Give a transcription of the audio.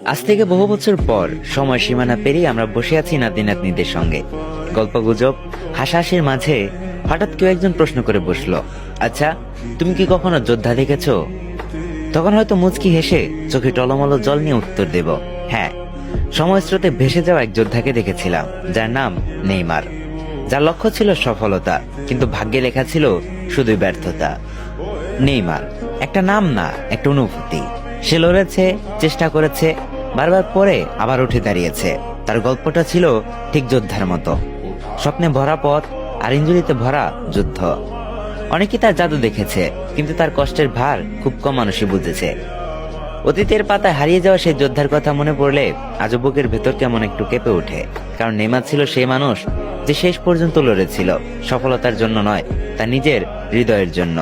আজ থেকে বহু বছর পর সময় সীমানা পেরিয়ে আমরা বসে আছি নাতি নাতনিদের সঙ্গে গল্পগুজব হাসাহাসির মাঝে হঠাৎ কেউ একজন প্রশ্ন করে বসলো, আচ্ছা তুমি কি কখনো যোদ্ধা দেখেছো? তখন হয়তো মুচকি হেসে চোখে টলমলো জল নিয়ে উত্তর দেব, হ্যাঁ, সময় স্রোতে ভেসে যাওয়া এক যোদ্ধাকে দেখেছিলাম, যার নাম নেইমার। যার লক্ষ্য ছিল সফলতা, কিন্তু ভাগ্যে লেখা ছিল শুধুই ব্যর্থতা। নেইমার একটা নাম না, একটা অনুভূতি। সে লড়েছে, চেষ্টা করেছে, বারবার পরে আবার উঠে দাঁড়িয়েছে। তার গল্পটা ছিল ঠিক যোদ্ধার মতো, স্বপ্নে ভরা পথ আর ইঞ্জুরিতে ভরা যুদ্ধ। অনেকেই তার জাদু দেখেছে, কিন্তু তার কষ্টের ভার খুব কম মানুষই বুঝেছে। অতীতের পাতায় হারিয়ে যাওয়া সেই যোদ্ধার কথা মনে পড়লে আজও বুকের ভেতর কেমন একটু কেঁপে ওঠে। কারণ নেইমার ছিল সেই মানুষ যে শেষ পর্যন্ত লড়েছিল, সফলতার জন্য নয়, তার নিজের হৃদয়ের জন্য।